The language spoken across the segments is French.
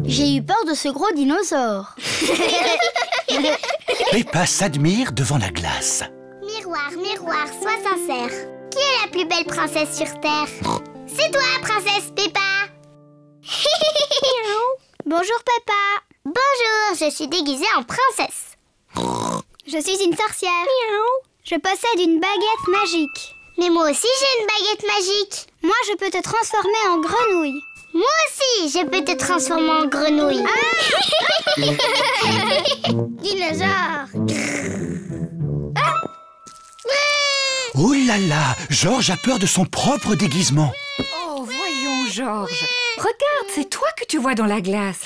J'ai eu peur de ce gros dinosaure. Peppa s'admire devant la glace. Miroir, miroir, sois sincère. Qui est la plus belle princesse sur Terre? C'est toi, princesse Peppa. Bonjour Peppa. Bonjour, je suis déguisée en princesse. Je suis une sorcière. Je possède une baguette magique. Mais moi aussi j'ai une baguette magique. Moi, je peux te transformer en grenouille. Moi aussi, je peux te transformer en grenouille. Dinosaure. Oh là là, George a peur de son propre déguisement. Oh, voyons, George. Regarde, c'est toi que tu vois dans la glace.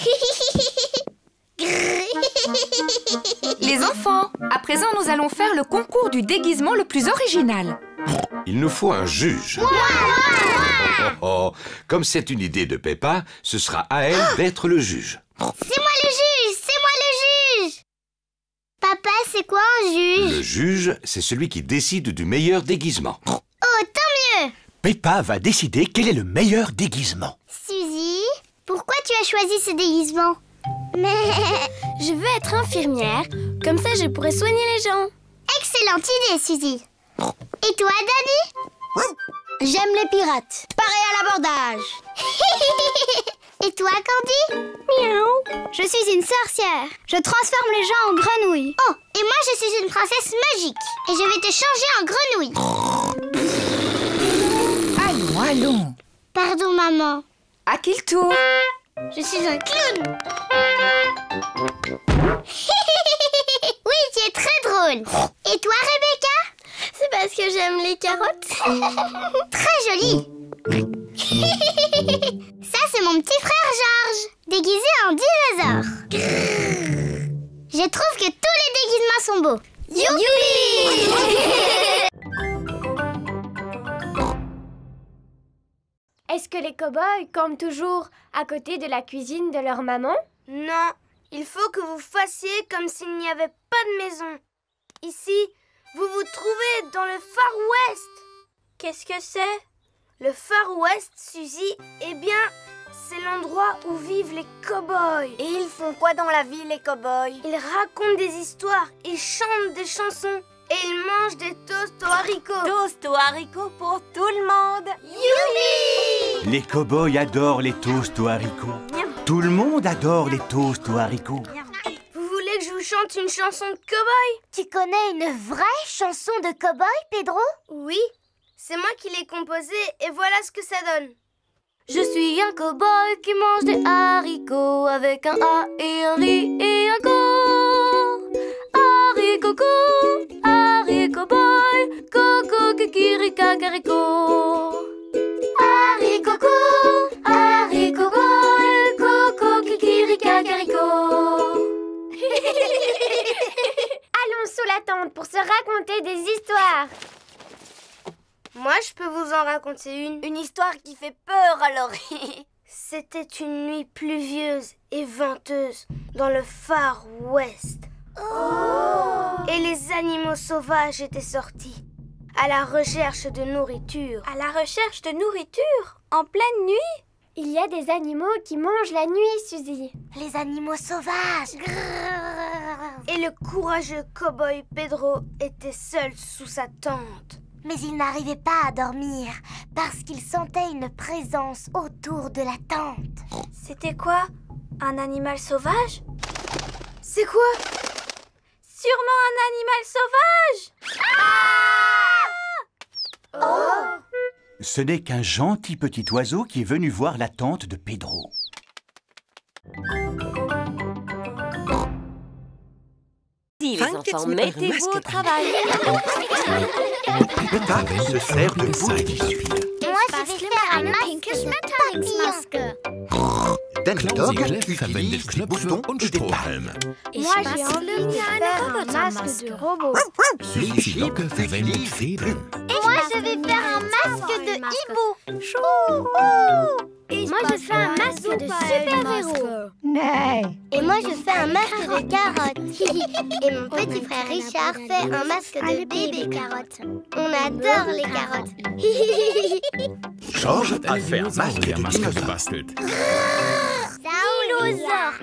Les enfants, à présent, nous allons faire le concours du déguisement le plus original. Il nous faut un juge. Oh, comme c'est une idée de Peppa, ce sera à elle d'être le juge. C'est moi le juge, c'est moi le juge. Papa, c'est quoi un juge? Le juge, c'est celui qui décide du meilleur déguisement. Oh, tant mieux. Peppa va décider quel est le meilleur déguisement. Suzy, pourquoi tu as choisi ce déguisement? Mais... Je veux être infirmière, comme ça je pourrais soigner les gens. Excellente idée, Suzy. Et toi, Danny? J'aime les pirates. Pareil à l'abordage. Et toi, Candy? Miaou. Je suis une sorcière. Je transforme les gens en grenouilles. Oh, et moi je suis une princesse magique. Et je vais te changer en grenouille. Allons, allons. Pardon, maman. À qui le tour? Je suis un clown. Oui, tu es très drôle. Et toi, Rebecca? C'est parce que j'aime les carottes. Très joli. Ça, c'est mon petit frère George, déguisé en dinosaure. Je trouve que tous les déguisements sont beaux. Youpi! Est-ce que les cow-boys campent toujours à côté de la cuisine de leur maman? Non, il faut que vous fassiez comme s'il n'y avait pas de maison. Ici, vous vous trouvez dans le Far West. Qu'est-ce que c'est? Le Far West, Suzy, eh bien, c'est l'endroit où vivent les cow-boys. Et ils font quoi dans la vie, les cow-boys? Ils racontent des histoires, ils chantent des chansons et ils mangent des toasts aux haricots. Toast aux haricots pour tout le monde. Youpi! Les cow-boys adorent les toasts aux haricots. Tout le monde adore les toasts aux haricots. Vous voulez que je vous chante une chanson de cow-boy? Tu connais une vraie chanson de cow-boy, Pedro? Oui, c'est moi qui l'ai composée et voilà ce que ça donne. Je suis un cow-boy qui mange des haricots avec un A et un I et un co. Haricot co, haricot boy, coco kikiri kakariko. Haricot co, haricot boy, coco kikiri kakariko. Allons sous la tente pour se raconter des histoires. Moi, je peux vous en raconter une. Une histoire qui fait peur, alors. C'était une nuit pluvieuse et venteuse dans le Far West. Oh! Et les animaux sauvages étaient sortis à la recherche de nourriture. À la recherche de nourriture? En pleine nuit? Il y a des animaux qui mangent la nuit, Suzy. Les animaux sauvages. Et le courageux cow-boy Pedro était seul sous sa tente. Mais il n'arrivait pas à dormir parce qu'il sentait une présence autour de la tente. C'était quoi? Un animal sauvage? C'est quoi? Sûrement un animal sauvage! Oh! Ce n'est qu'un gentil petit oiseau qui est venu voir la tente de Pedro. Si les enfants, mettez-vous au travail. Peppa se sert de boule d'essuie. Moi, je vais faire un masque de papillon. Danny Dog Klausigreff utilise verwendet des Knöpfe boutons und et des pattes. Strohhalme. Moi, j'ai envie de faire un masque de robot. Lucy Locke verwendet Federn. Moi, je vais faire un masque de hibou. Moi, je fais un masque de super-héros. Et moi, je fais un masque de carotte. Et mon petit frère Richard fait un masque de bébé carotte. On adore les carottes. George a fait un masque de dinosaure. gebastelt. Saoulou, dinosaure.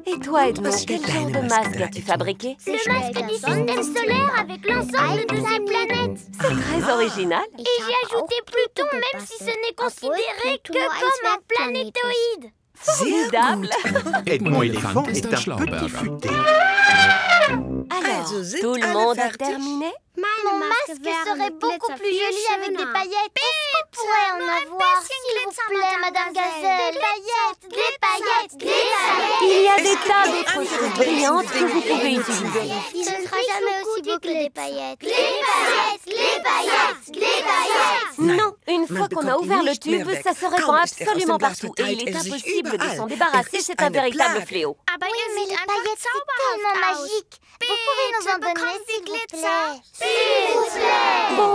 Et toi, Edmond, quel genre de masque as-tu fabriqué? Le masque du système solaire avec l'ensemble de ses planètes. C'est très original. Et j'ai ajouté Pluton, même si ce n'est considéré que comme un planétoïde. Formidable. Edmond éléphant est un petit futé. Alors, tout le monde a terminé? Mon masque serait beaucoup plus joli avec des paillettes. Est-ce qu'on pourrait en avoir, s'il vous plaît, Madame Gazelle? Des paillettes. Il y a des tas d'autres choses brillantes que vous pouvez utiliser. Ce ne sera jamais aussi beau que des paillettes. Non, une fois qu'on a ouvert le tube, ça se répand absolument partout et il est impossible de s'en débarrasser, c'est un véritable fléau. Oui, mais les paillettes, c'est tellement magique. Vous pouvez nous en donner, s'il vous plaît?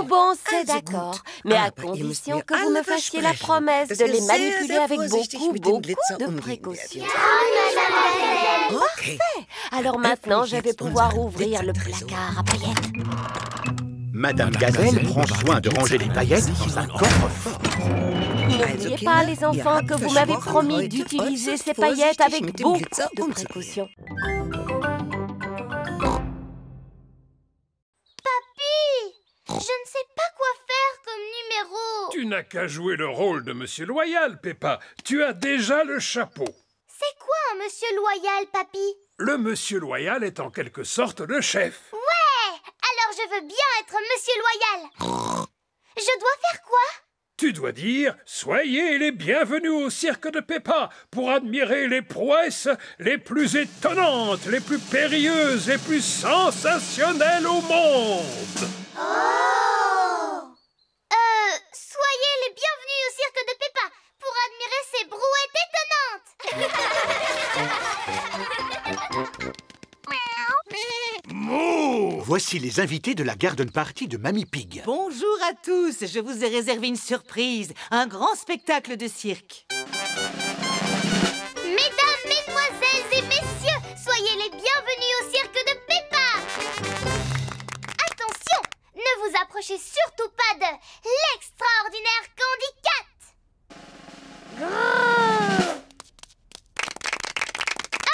Bon, c'est d'accord. Mais à condition que vous me fassiez la promesse de les manipuler avec beaucoup de précautions. Parfait. Alors maintenant, je vais pouvoir ouvrir le placard à paillettes. Madame Gazelle prend soin de ranger les paillettes dans un coffre-fort. N'oubliez pas, les enfants, que vous m'avez promis d'utiliser ces paillettes avec beaucoup de précautions. Je ne sais pas quoi faire comme numéro. Tu n'as qu'à jouer le rôle de Monsieur Loyal, Peppa. Tu as déjà le chapeau. C'est quoi un monsieur loyal, papy? Le Monsieur Loyal est en quelque sorte le chef. Ouais! Alors je veux bien être monsieur loyal. Je dois faire quoi? Tu dois dire « Soyez les bienvenus au cirque de Peppa pour admirer les prouesses les plus étonnantes, les plus périlleuses, les plus sensationnelles au monde !» Soyez les bienvenus au cirque de Peppa pour admirer ces brouettes étonnantes. Mouh! Voici les invités de la garden party de Mamie Pig. Bonjour à tous, je vous ai réservé une surprise, un grand spectacle de cirque. Mesdames, mesdemoiselles et messieurs, soyez les bienvenus au cirque de Peppa. Attention, ne vous approchez surtout pas de l'extraordinaire Candy Cat.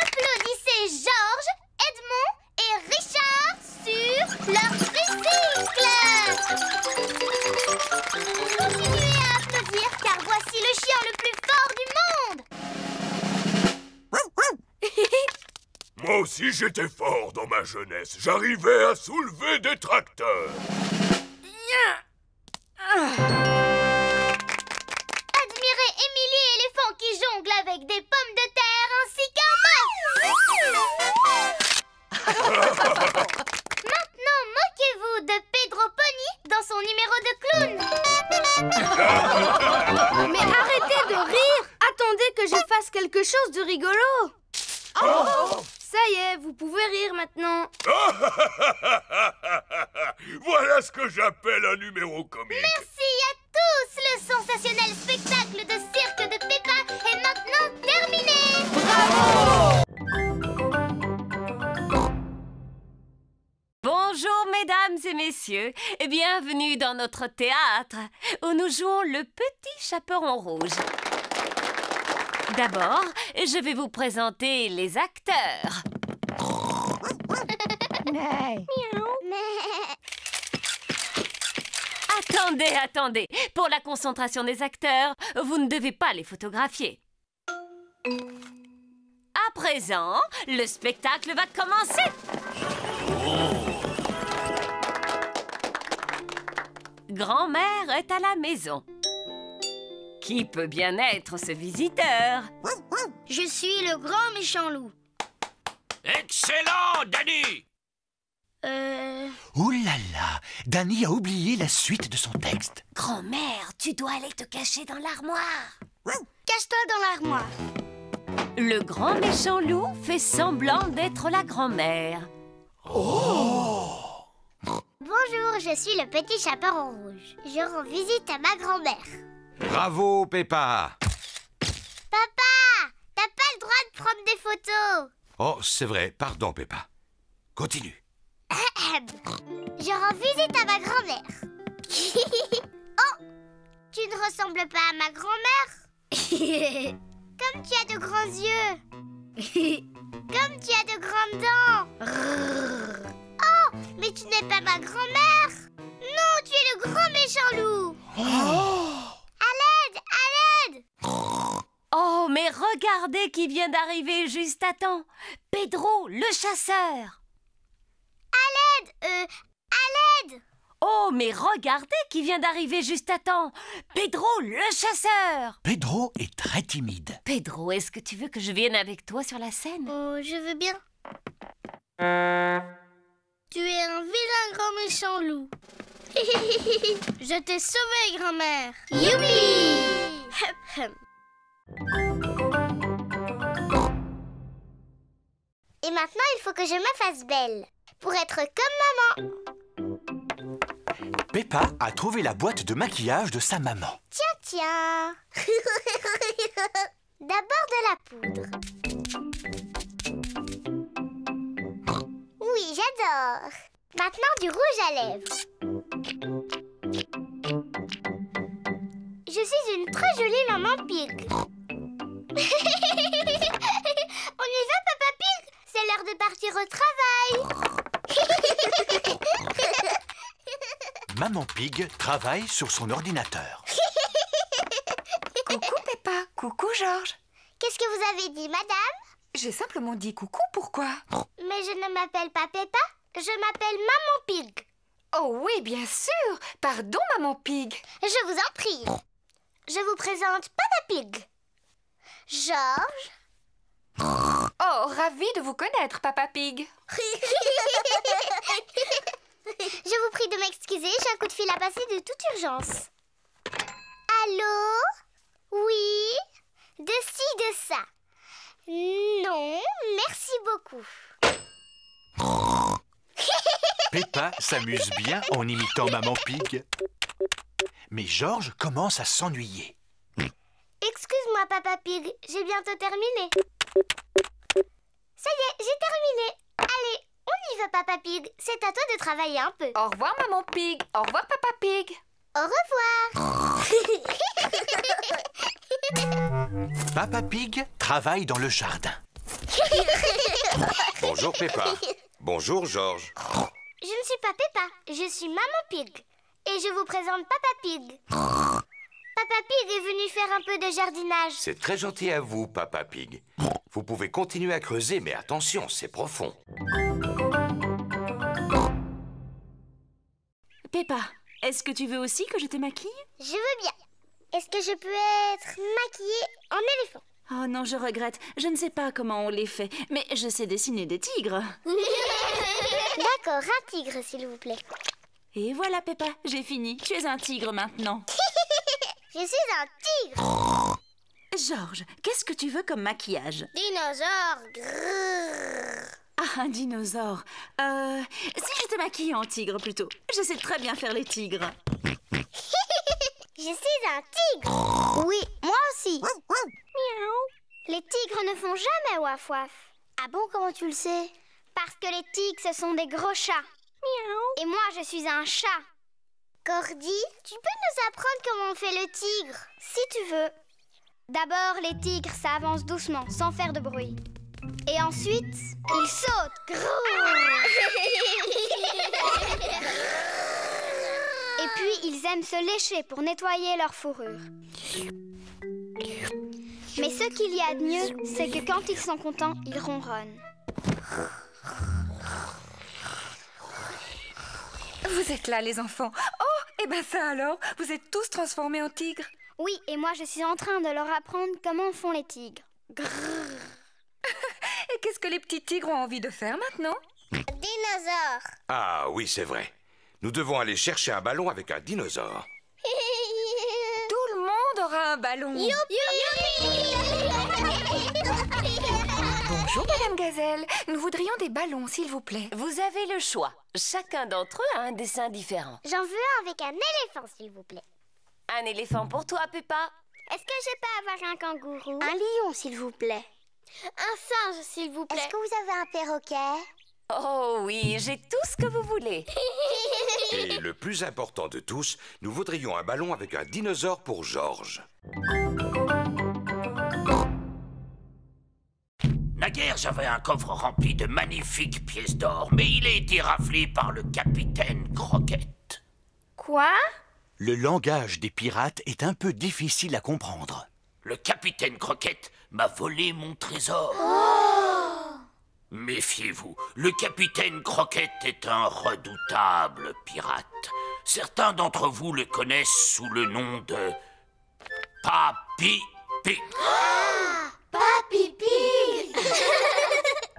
Applaudissez Georges, Edmond et Richard sur leur tricycle. Continuez à applaudir car voici le chien le plus fort du monde. Moi aussi j'étais fort dans ma jeunesse. J'arrivais à soulever des tracteurs. Admirez Émilie éléphant qui jongle avec des pommes de terre ainsi qu'un Maintenant, moquez-vous de Pedro Pony dans son numéro de clown. Mais arrêtez de rire! Attendez que je fasse quelque chose de rigolo. Ça y est, vous pouvez rire maintenant. Voilà ce que j'appelle un numéro comique. Merci à tous. Le sensationnel spectacle de cirque de Peppa est maintenant terminé. Bonjour mesdames et messieurs, et bienvenue dans notre théâtre où nous jouons le Petit Chaperon Rouge. D'abord, je vais vous présenter les acteurs. Attendez. Pour la concentration des acteurs, vous ne devez pas les photographier. À présent, le spectacle va commencer. Grand-mère est à la maison. Qui peut bien être ce visiteur? Je suis le grand méchant loup. Excellent, Danny! Ouh là là! Danny a oublié la suite de son texte. Grand-mère, tu dois aller te cacher dans l'armoire. Cache-toi dans l'armoire. Le grand méchant loup fait semblant d'être la grand-mère. Bonjour, je suis le Petit Chaperon Rouge. Je rends visite à ma grand-mère. Bravo, Peppa! Papa, t'as pas le droit de prendre des photos. Oh, c'est vrai. Pardon, Peppa. Continue. Je rends visite à ma grand-mère. Oh, tu ne ressembles pas à ma grand-mère? Comme tu as de grands yeux. Comme tu as de grandes dents. Oh, mais tu n'es pas ma grand-mère. Non, tu es le grand méchant loup. À l'aide, à l'aide. Oh, mais regardez qui vient d'arriver juste à temps. Pedro, le chasseur. À l'aide. Oh, mais regardez qui vient d'arriver juste à temps. Pedro, le chasseur. Pedro est très timide. Pedro, est-ce que tu veux que je vienne avec toi sur la scène? Oh, je veux bien. Tu es un vilain grand méchant loup. Je t'ai sauvé, grand-mère. Youpi! Hep, hep. Et maintenant, il faut que je me fasse belle pour être comme maman. Peppa a trouvé la boîte de maquillage de sa maman. Tiens. D'abord de la poudre. Oui, j'adore. Maintenant, du rouge à lèvres. Je suis une très jolie maman Pig. On y va, Papa Pig? C'est l'heure de partir au travail. Maman Pig travaille sur son ordinateur. Coucou Peppa, coucou Georges. Qu'est-ce que vous avez dit, madame? J'ai simplement dit coucou, pourquoi? Mais je ne m'appelle pas Peppa, je m'appelle Maman Pig. Oh oui, bien sûr. Pardon, Maman Pig. Je vous en prie. Je vous présente Papa Pig. Georges. Oh, ravie de vous connaître, Papa Pig. Je vous prie de m'excuser, j'ai un coup de fil à passer de toute urgence. Allô? Oui? De ci, de ça. Non, merci beaucoup. Peppa s'amuse bien en imitant Maman Pig. Mais Georges commence à s'ennuyer. Excuse-moi, Papa Pig, j'ai bientôt terminé. Ça y est, j'ai terminé. Allez, on y va, Papa Pig. C'est à toi de travailler un peu. Au revoir, Maman Pig. Au revoir, Papa Pig. Au revoir. Papa Pig travaille dans le jardin. Bonjour Peppa. Bonjour Georges. Je ne suis pas Peppa, je suis Maman Pig. Et je vous présente Papa Pig. Papa Pig est venu faire un peu de jardinage. C'est très gentil à vous, Papa Pig. Vous pouvez continuer à creuser, mais attention, c'est profond. Peppa, est-ce que tu veux aussi que je te maquille? Je veux bien. Est-ce que je peux être maquillée en éléphant? Oh non, je regrette. Je ne sais pas comment on les fait, mais je sais dessiner des tigres. D'accord, un tigre, s'il vous plaît. Et voilà, Peppa, j'ai fini. Tu es un tigre maintenant. Je suis un tigre. Georges, qu'est-ce que tu veux comme maquillage? Dinosaure. Grrr. Ah, un dinosaure. Si je te maquille en tigre plutôt. Je sais très bien faire les tigres. Je suis un tigre. Oui, moi aussi. Miaou. Les tigres ne font jamais waf waf. Ah bon, comment tu le sais? Parce que les tigres, ce sont des gros chats. Miaou. Et moi, je suis un chat. Cordy, tu peux nous apprendre comment on fait le tigre? Si tu veux. D'abord, les tigres, ça avance doucement, sans faire de bruit. Et ensuite, ils sautent. Et puis, ils aiment se lécher pour nettoyer leur fourrure. Mais ce qu'il y a de mieux, c'est que quand ils sont contents, ils ronronnent. Vous êtes là, les enfants. Oh, et ben ça alors, vous êtes tous transformés en tigres. Oui, et moi je suis en train de leur apprendre comment font les tigres. Et qu'est-ce que les petits tigres ont envie de faire maintenant? Dinosaure. Ah oui, c'est vrai. Nous devons aller chercher un ballon avec un dinosaure. Tout le monde aura un ballon. Bonjour, Madame Gazelle. Nous voudrions des ballons, s'il vous plaît. Vous avez le choix. Chacun d'entre eux a un dessin différent. J'en veux un avec un éléphant, s'il vous plaît. Un éléphant pour toi, Peppa. Est-ce que je peux avoir un kangourou? Un lion, s'il vous plaît. Un singe, s'il vous plaît. Est-ce que vous avez un perroquet? Oh oui, j'ai tout ce que vous voulez. Et le plus important de tous, nous voudrions un ballon avec un dinosaure pour Georges. Hier, j'avais un coffre rempli de magnifiques pièces d'or, mais il a été raflé par le capitaine Croquette. Quoi? Le langage des pirates est un peu difficile à comprendre. Le capitaine Croquette m'a volé mon trésor. Méfiez-vous, le capitaine Croquette est un redoutable pirate. Certains d'entre vous le connaissent sous le nom de Papy Pig. Papy Pig.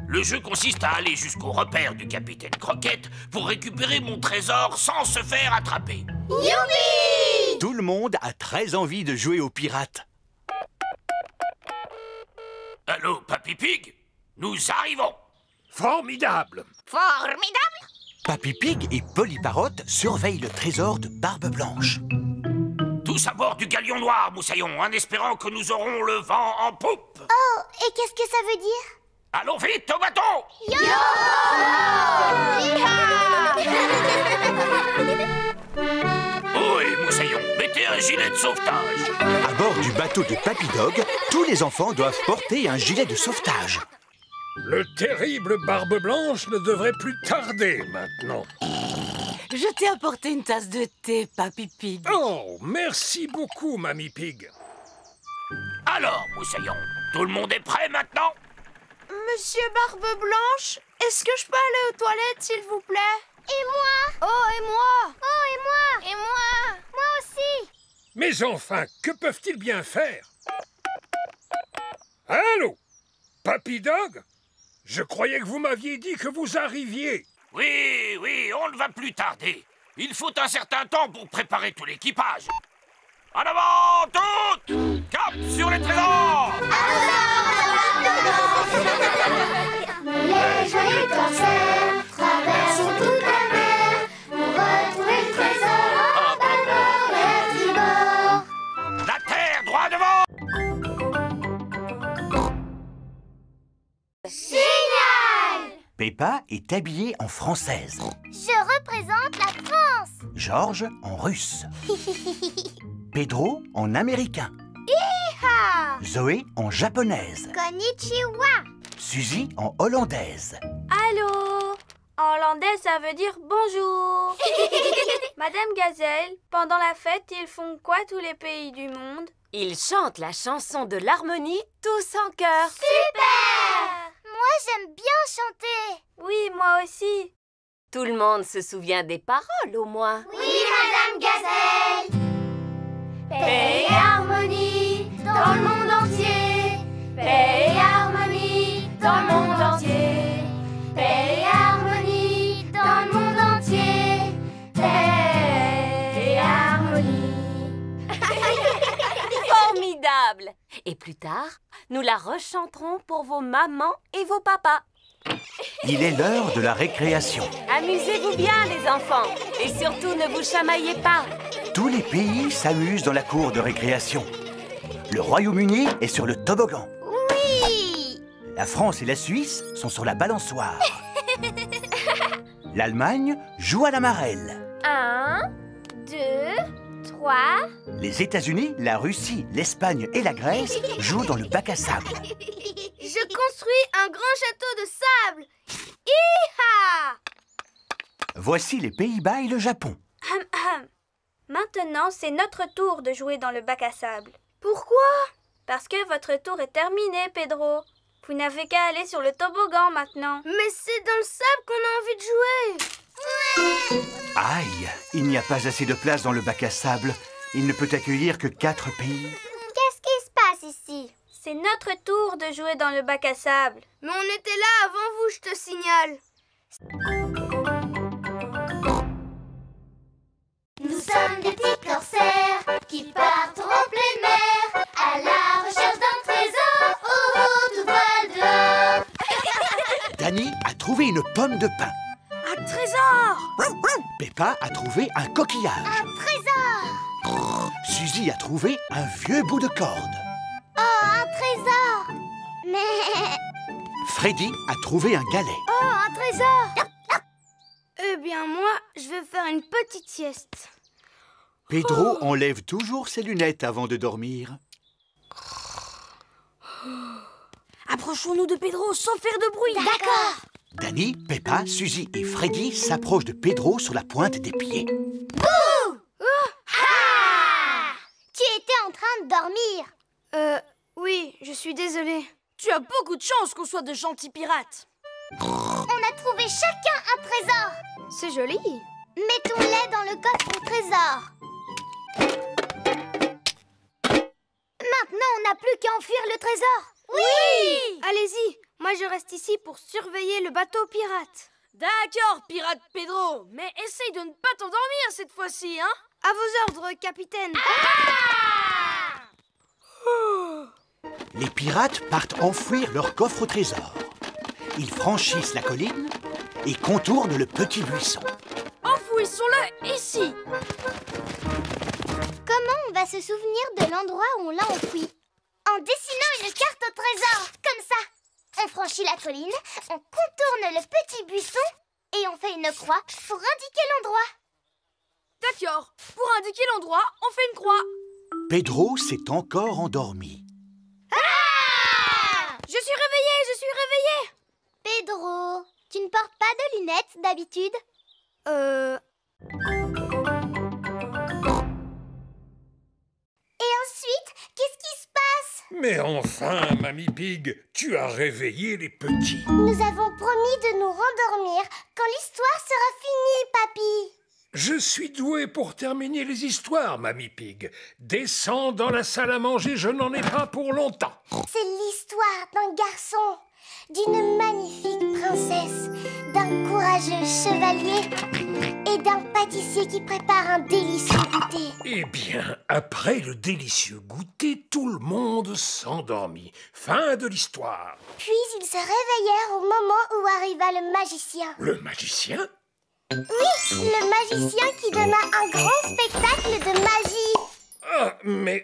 Le jeu consiste à aller jusqu'au repère du capitaine Croquette pour récupérer mon trésor sans se faire attraper. Youpi! Tout le monde a très envie de jouer aux pirates. Allô, Papy Pig? Nous arrivons. Formidable! Formidable! Papy Pig et Polly Parrot surveillent le trésor de Barbe Blanche. Tous à bord du galion noir, Moussaillon, en espérant que nous aurons le vent en poupe. Oh, et qu'est-ce que ça veut dire? Allons vite au bateau! Yo! Oui, Moussaillon, mettez un gilet de sauvetage. À bord du bateau de Papy Dog, tous les enfants doivent porter un gilet de sauvetage. Le terrible Barbe Blanche ne devrait plus tarder maintenant. Je t'ai apporté une tasse de thé, Papy Pig. Oh, merci beaucoup, Mamie Pig. Alors, Moussaillon, tout le monde est prêt maintenant? Monsieur Barbe Blanche, est-ce que je peux aller aux toilettes, s'il vous plaît? Et moi? Oh, et moi? Oh, et moi? Et moi? Moi aussi! Mais enfin, que peuvent-ils bien faire? Allô? Papy Dog? Je croyais que vous m'aviez dit que vous arriviez. Oui, oui, on ne va plus tarder. Il faut un certain temps pour préparer tout l'équipage. En avant, toutes! Cap sur les trésors! Les joyeux corsaires traversent toute la mer pour retrouver le trésor en bâbord et tribord. La terre, droit devant! Génial! Peppa est habillée en française. Je représente la France. George en russe. Pedro en américain. Hi-ha! Zoé en japonaise. Konnichiwa. Suzy en hollandaise. Allô? En hollandais, ça veut dire bonjour. Madame Gazelle, pendant la fête, ils font quoi tous les pays du monde? Ils chantent la chanson de l'harmonie tous en chœur. Super! Moi, j'aime bien chanter. Oui, moi aussi. Tout le monde se souvient des paroles, au moins. Oui, Madame Gazelle. Paix et harmonie dans le monde entier. Paix et harmonie dans le monde entier. Paix et harmonie dans le monde entier. Paix et harmonie. Formidable! Et plus tard, nous la rechanterons pour vos mamans et vos papas. Il est l'heure de la récréation. Amusez-vous bien, les enfants. Et surtout, ne vous chamaillez pas. Tous les pays s'amusent dans la cour de récréation. Le Royaume-Uni est sur le toboggan. Oui! La France et la Suisse sont sur la balançoire. L'Allemagne joue à la marelle. 1, 2, 3. Les États-Unis, la Russie, l'Espagne et la Grèce jouent dans le bac à sable. Je construis un grand château de sable. Hi-ha! Voici les Pays-Bas et le Japon. Maintenant, c'est notre tour de jouer dans le bac à sable. Pourquoi? Parce que votre tour est terminé, Pedro. Vous n'avez qu'à aller sur le toboggan maintenant. Mais c'est dans le sable qu'on a envie de jouer. Aïe, il n'y a pas assez de place dans le bac à sable. Il ne peut accueillir que 4 pays. Qu'est-ce qui se passe ici? C'est notre tour de jouer dans le bac à sable. Mais on était là avant vous, je te signale. Nous sommes des petits corsaires qui partent en pleine mer à la recherche d'un trésor au haut tout voile dehors. Danny a trouvé une pomme de pin. Un trésor! Peppa a trouvé un coquillage. Un trésor! Suzy a trouvé un vieux bout de corde. Oh, un trésor! Mais... Freddy a trouvé un galet. Oh, un trésor! Eh bien, moi, je vais faire une petite sieste. Pedro enlève toujours ses lunettes avant de dormir. Ah Approchons-nous de Pedro sans faire de bruit. D'accord. Danny, Peppa, Suzy et Freddy s'approchent de Pedro sur la pointe des pieds. Bouh! Ah! Tu étais en train de dormir. Oui, je suis désolée. Tu as beaucoup de chance qu'on soit de gentils pirates. On a trouvé chacun un trésor. C'est joli. Mettons-les dans le coffre au trésor. Maintenant, on n'a plus qu'à enfuir le trésor. Oui! Allez-y, moi je reste ici pour surveiller le bateau pirate. D'accord, pirate Pedro, mais essaye de ne pas t'endormir cette fois-ci, hein? À vos ordres, capitaine. Les pirates partent enfouir leur coffre au trésor. Ils franchissent la colline et contournent le petit buisson. Enfouissons-le ici. Comment on va se souvenir de l'endroit où on l'a enfoui? En dessinant une carte au trésor, comme ça. On franchit la colline, on contourne le petit buisson et on fait une croix pour indiquer l'endroit. D'accord. Pour indiquer l'endroit, on fait une croix. Pedro s'est encore endormi. Ah! Je suis réveillée. Pedro, tu ne portes pas de lunettes d'habitude? Et ensuite, qu'est-ce qui se passe? Mais enfin, Mamie Pig, tu as réveillé les petits. Nous avons promis de nous rendormir quand l'histoire sera finie, papy. Je suis doué pour terminer les histoires, Mamie Pig. Descends dans la salle à manger, je n'en ai pas pour longtemps. C'est l'histoire d'un garçon, d'une magnifique princesse, d'un courageux chevalier et d'un pâtissier qui prépare un délicieux goûter. Eh bien, après le délicieux goûter, tout le monde s'endormit. Fin de l'histoire. Puis ils se réveillèrent au moment où arriva le magicien. Le magicien? Oui, le magicien qui donna un grand spectacle de magie. Ah, mais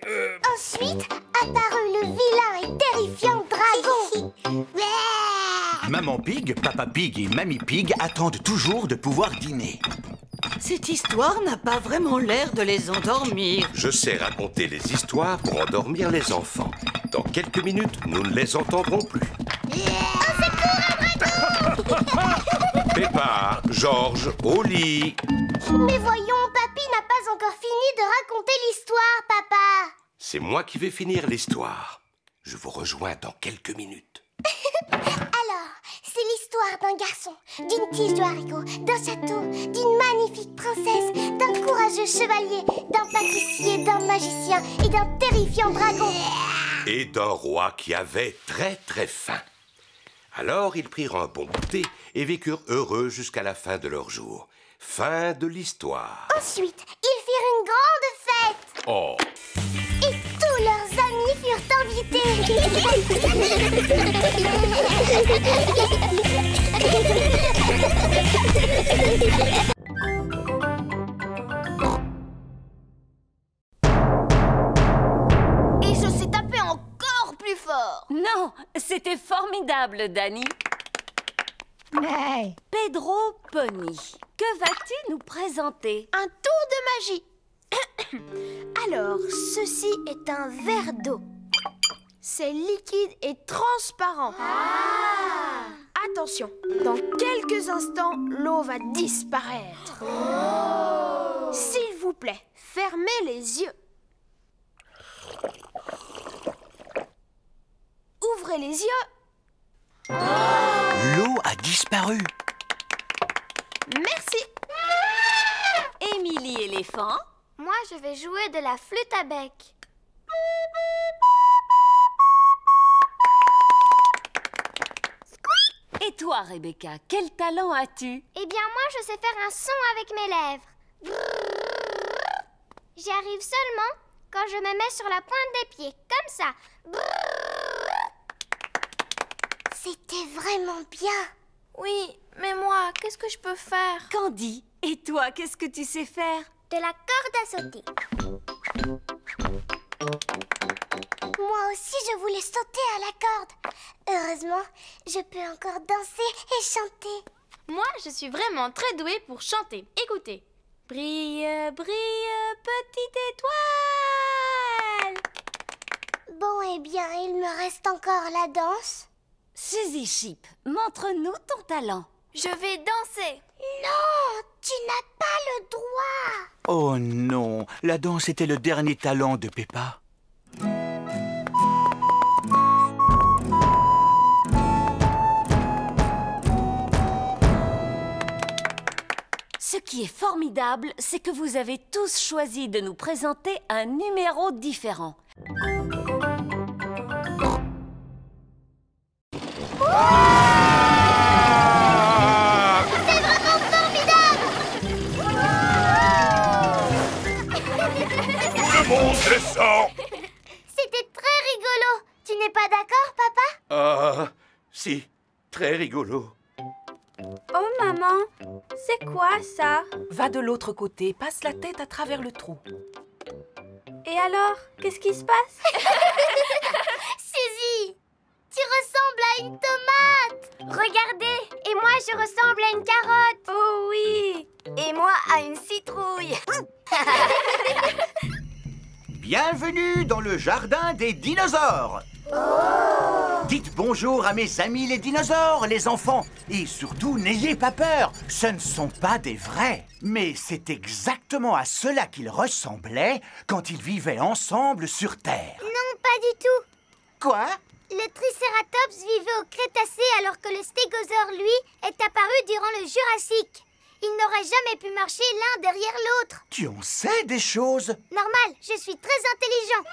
Ensuite apparut le vilain et terrifiant dragon. Maman Pig, Papa Pig et Mamie Pig attendent toujours de pouvoir dîner. Cette histoire n'a pas vraiment l'air de les endormir. Je sais raconter les histoires pour endormir les enfants. Dans quelques minutes, nous ne les entendrons plus. Peppa, Georges, au lit. Mais voyons, papy n'a pas encore fini de raconter l'histoire, papa. C'est moi qui vais finir l'histoire. Je vous rejoins dans quelques minutes. Alors, c'est l'histoire d'un garçon, d'une tige de haricot, d'un château, d'une magnifique princesse, d'un courageux chevalier, d'un pâtissier, d'un magicien et d'un terrifiant dragon. Et d'un roi qui avait très très faim. Alors ils prirent un bon goûter et vécurent heureux jusqu'à la fin de leur jour. Fin de l'histoire. Ensuite, ils firent une grande fête. Oh! Et tous leurs amis furent invités. Et je sais taper encore plus fort. Non, c'était formidable, Danny. Pedro Pony, que vas-tu nous présenter? Un tour de magie. Alors, ceci est un verre d'eau. C'est liquide et transparent. Attention, dans quelques instants, l'eau va disparaître. S'il vous plaît, fermez les yeux. Ouvrez les yeux. L'eau a disparu. Merci. Émilie éléphant. Moi, je vais jouer de la flûte à bec. Et toi, Rebecca, quel talent as-tu? Eh bien, moi, je sais faire un son avec mes lèvres. J'y arrive seulement quand je me mets sur la pointe des pieds, comme ça. C'était vraiment bien. Oui, mais moi, qu'est-ce que je peux faire? Candy, et toi, qu'est-ce que tu sais faire? De la corde à sauter. Moi aussi, je voulais sauter à la corde. Heureusement, je peux encore danser et chanter. Moi, je suis vraiment très douée pour chanter. Écoutez. Brille, brille, petite étoile. Bon, eh bien, il me reste encore la danse. Suzy Chip, montre-nous ton talent. Je vais danser. Non, tu n'as pas le droit. Oh non, la danse était le dernier talent de Peppa. Ce qui est formidable, c'est que vous avez tous choisi de nous présenter un numéro différent. C'est vraiment formidable. Tout le monde descend. C'était très rigolo. Tu n'es pas d'accord, papa? Ah, si, très rigolo. Oh maman, c'est quoi ça? Va de l'autre côté, passe la tête à travers le trou. Et alors, qu'est-ce qui se passe? Suzy, tu ressembles à une tomate. Regardez, et moi je ressemble à une carotte. Oh oui. Et moi à une citrouille. Bienvenue dans le jardin des dinosaures. Dites bonjour à mes amis les dinosaures, les enfants. Et surtout, n'ayez pas peur, ce ne sont pas des vrais. Mais c'est exactement à cela qu'ils ressemblaient quand ils vivaient ensemble sur Terre. Non, pas du tout. Quoi? Le Triceratops vivait au Crétacé alors que le Stégosaure, lui, est apparu durant le Jurassique. Ils n'auraient jamais pu marcher l'un derrière l'autre. Tu en sais des choses? Normal, je suis très intelligent.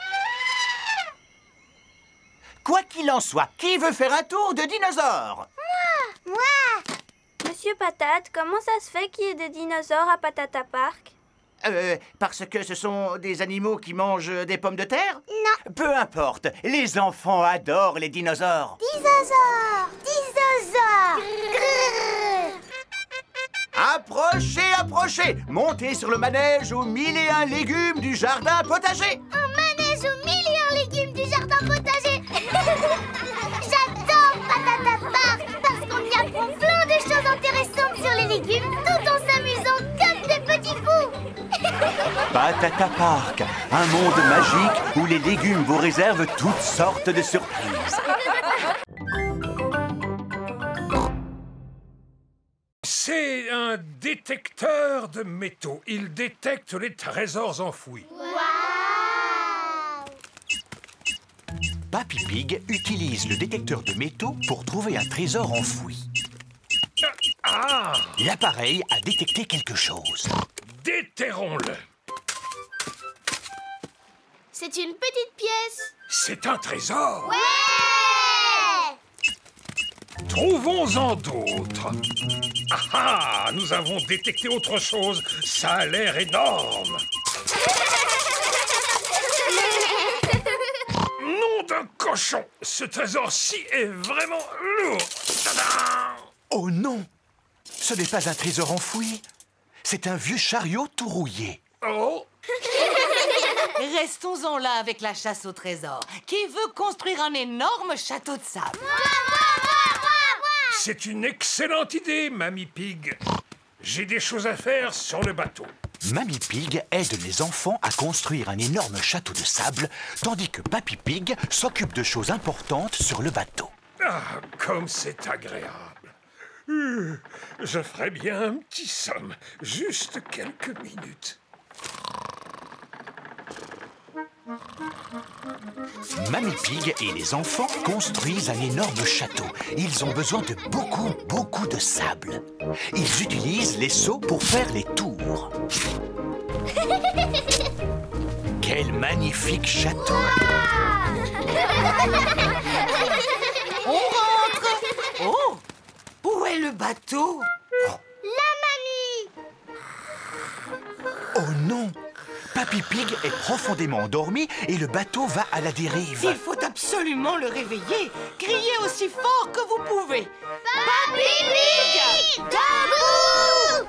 Quoi qu'il en soit, qui veut faire un tour de dinosaures? Moi. Monsieur Patate, comment ça se fait qu'il y ait des dinosaures à Patata Park? Parce que ce sont des animaux qui mangent des pommes de terre? Non. Peu importe, les enfants adorent les dinosaures. Dinosaure. Dinosaure. Approchez, approchez! Montez sur le manège aux 1001 légumes du jardin potager! Un manège aux 1001 légumes du jardin potager. J'adore Patata Park parce qu'on y apprend plein de choses intéressantes sur les légumes tout en s'amusant comme des petits fous. Patata Park, un monde magique où les légumes vous réservent toutes sortes de surprises. C'est un détecteur de métaux. Il détecte les trésors enfouis. Papy Pig utilise le détecteur de métaux pour trouver un trésor enfoui. Ah! L'appareil a détecté quelque chose. Déterrons-le. C'est une petite pièce. C'est un trésor. Ouais! Trouvons-en d'autres. Ah ah! Nous avons détecté autre chose. Ça a l'air énorme. Nom d'un cochon! Ce trésor-ci est vraiment lourd. Tadam! Oh non! Ce n'est pas un trésor enfoui. C'est un vieux chariot tout rouillé. Oh! Restons-en là avec la chasse au trésor. Qui veut construire un énorme château de sable? C'est une excellente idée, Mamie Pig. J'ai des choses à faire sur le bateau. Mamie Pig aide les enfants à construire un énorme château de sable, tandis que Papy Pig s'occupe de choses importantes sur le bateau. Ah, comme c'est agréable. Je ferais bien un petit somme, juste quelques minutes. Mamie Pig et les enfants construisent un énorme château. Ils ont besoin de beaucoup de sable. Ils utilisent les seaux pour faire les tours. Quel magnifique château! On rentre! Oh! Où est le bateau? La mamie! Oh non! Papy Pig est profondément endormi et le bateau va à la dérive. Il faut absolument le réveiller. Criez aussi fort que vous pouvez. Papy Pig! Debout!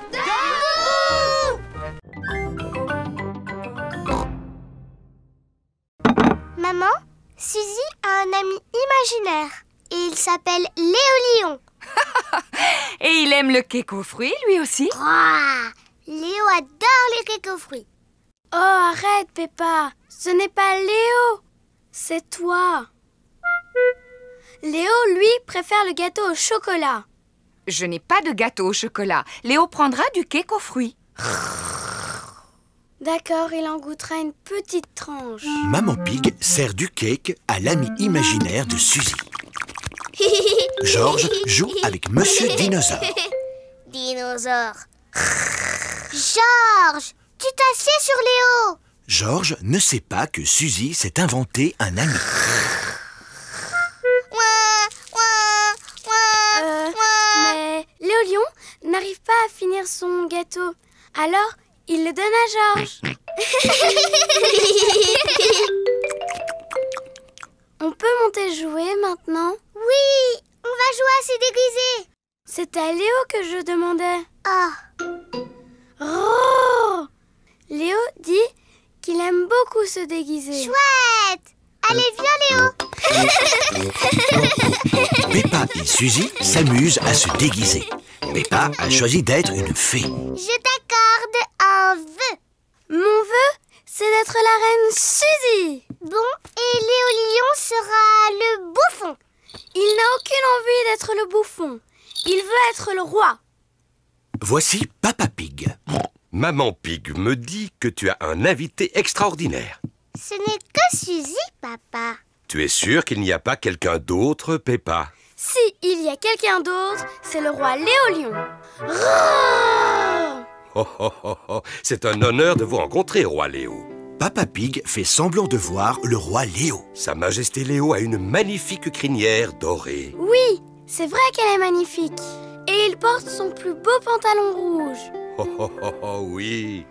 Maman, Suzy a un ami imaginaire et il s'appelle Léo Lion. Et il aime le cake aux fruits, lui aussi? Léo adore les cakes aux fruits. Oh, arrête, Peppa. Ce n'est pas Léo. C'est toi. Léo, lui, préfère le gâteau au chocolat. Je n'ai pas de gâteau au chocolat. Léo prendra du cake aux fruits. D'accord, il en goûtera une petite tranche. Maman Pig sert du cake à l'ami imaginaire de Suzy. Georges joue avec Monsieur Dinosaure. Dinosaure. Georges, tu t'assieds sur Léo. Georges ne sait pas que Suzy s'est inventé un ami. Mais Léo Lion n'arrive pas à finir son gâteau. Alors, il le donne à Georges. On peut monter jouer maintenant? Oui, on va jouer à se déguiser. C'est à Léo que je demandais. Ah. Oh. Léo dit qu'il aime beaucoup se déguiser. Chouette! Allez, viens Léo. Peppa et Suzy s'amusent à se déguiser. Peppa a choisi d'être une fée. Je t'accorde un vœu. Mon vœu, c'est d'être la reine Suzy. Bon, et Léo Lion sera le bouffon. Il n'a aucune envie d'être le bouffon. Il veut être le roi. Voici Papa Pig. Maman Pig me dit que tu as un invité extraordinaire. Ce n'est que Suzy, papa. Tu es sûr qu'il n'y a pas quelqu'un d'autre, Peppa? Si il y a quelqu'un d'autre, c'est le roi Léo Lion. Roar! Oh, oh, oh, oh. C'est un honneur de vous rencontrer, roi Léo. Papa Pig fait semblant de voir le roi Léo. Sa Majesté Léo a une magnifique crinière dorée. Oui, c'est vrai qu'elle est magnifique. Et il porte son plus beau pantalon rouge. Oh, oh, oh, oh, oui.